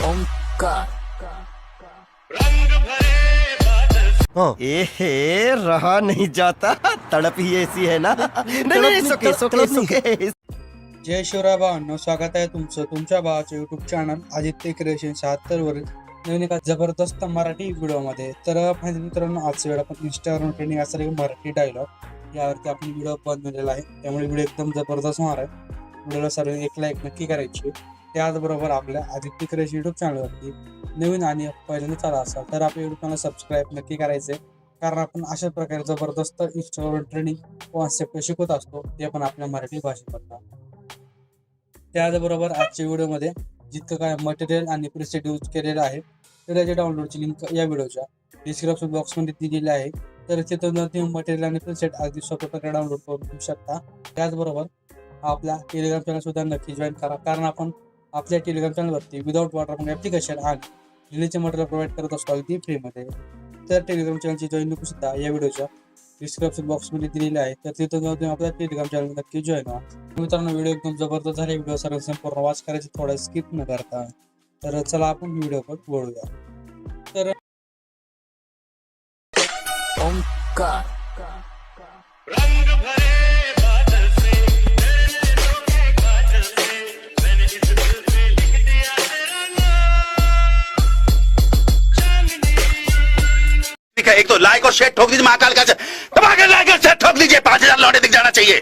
ओमकार रहा नहीं जाता, तड़प ही ऐसी है ना। नहीं, सुके सुके सुके। जय शिवराय भावांनो, स्वागत आहे तुमचं तुमच्या भावाच्या युट्यूब चॅनल आदित्य क्रिएशन 76 वरील नवीन एका जबरदस्त मराठी व्हिडिओमध्ये. तर मित्रांनो, आजचा व्हिडिओ आपण इंस्टाग्राम ट्रेंडिंग असणारे मराठी डायलॉग यावरती आपण व्हिडिओ बनवलेला आहे. त्यामुळे व्हिडिओ एकदम जबरदस्त होणार आहे. व्हिडिओला सर्वांनी एक लाईक नक्की करायची. त्याचबरोबर आपल्या आदित्य क्रिएशन युट्यूब चॅनलवरती नवीन आणि पहिल्यांदा आला असाल तर आपल्या युट्यूब चॅनल सबस्क्राईब नक्की करायचे, कारण आपण अशा प्रकारे जबरदस्त इंस्टाग्राम ट्रेंडिंग कॉन्सेप्ट शिकवत असतो, ते पण आपल्या मराठी भाषेत. त्याचबरोबर आजच्या व्हिडिओमध्ये जितकं काय मटेरियल आणि प्रीसेट यूज केलेलं आहे तर त्याच्या डाउनलोडची लिंक या व्हिडिओच्या डिस्क्रिप्शन बॉक्समध्ये दिलेली आहे. तर तिथून तुम्ही मटेरियल आणि प्रीसेट अगदी सोप्या प्रकारे डाउनलोड करून घेऊ शकता. त्याचबरोबर आपला टेलिग्राम चॅनल सुद्धा नक्की जॉईन करा, कारण आपण आपल्या टेलिग्राम चॅनलवरती विदाउट वॉटर ॲप्लिकेशन आणि डिलीचे मटेरियल प्रोव्हाइड करत असतो अगदी फ्रीमध्ये. तर टेलिग्राम चॅनलची जॉईन लिंक सुद्धा या व्हिडिओच्या डिस्क्रिप्शन बॉक्समध्ये दिलेली आहे. तर तिथून जाऊन तुम्ही आपल्या टेलिग्राम चॅनल नक्की जॉईन व्हा. मित्रांनो, व्हिडिओ एकदम जबरदस्त झाले. व्हिडिओ सर्व संपूर्ण वॉच करायचे, थोडा स्किप न करता. तर चला आपण व्हिडिओ वळूया. तर ओमकार एक तो लाइक और शेयर ठोक दीजिए, महाकाल का दबा कर लाइक और शेयर ठोक दीजिए, 5000 लौटे दिख जाना चाहिए।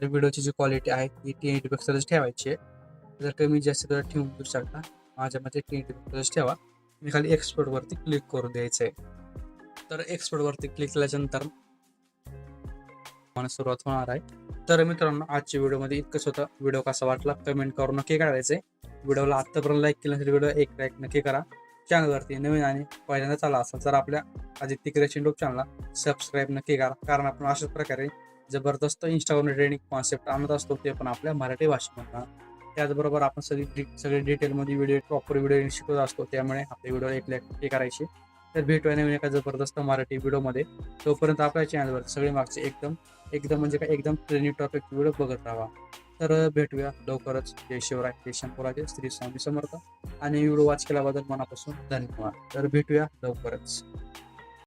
तर व्हिडिओची जी क्वालिटी आहे ती 1080 पिक्सेलच ठेवायची आहे. जर कमी जास्त तर ठेवून देऊ शकता. माझ्या मते 1080 पिक्सेलच ठेवा. मी खाली एक्सपोर्टवरती क्लिक करून द्यायचं आहे. तर एक्सपोर्टवरती क्लिक केल्यानंतर मला सुरुवात होणार आहे. तर मित्रांनो आजच्या व्हिडिओमध्ये इतकंच होतं. व्हिडिओ कसा वाटला कमेंट करून नक्की करायचं आहे. व्हिडिओला आत्तापर्यंत लाईक केलं नसेल व्हिडिओ एक लाईक नक्की करा. चॅनलवरती नवीन आणि पहिल्यांदा चाला असेल तर आपल्या आदित्य क्रिएशन यूट्यूब चॅनलला सबस्क्राईब नक्की करा. कारण आपण अशाच प्रकारे जबरदस्त इंस्टाग्राम ट्रेनिंग कॉन्सेप्ट आणत असतो, ते पण आपल्या मराठी भाषेमधून. त्याचबरोबर आपण सगळे डिटेलमध्ये व्हिडिओ प्रॉपर व्हिडिओ शिकवत असतो, त्यामुळे आपल्या व्हिडिओ एक लाईक नक्की करायची. तर भेटूया नवीन एका जबरदस्त मराठी व्हिडिओमध्ये. तोपर्यंत आपल्या चॅनलवर सगळे मागचे एकदम म्हणजे काय एकदम ट्रेनिंग टॉपिक व्हिडिओ बघत राहा. तर भेटूया लवकरच. जय शिवराय, जय शंभूराजे, श्री स्वामी समर्थ. आणि व्हिडिओ वॉच केल्याबद्दल मनापासून धन्यवाद. तर भेटूया लवकरच.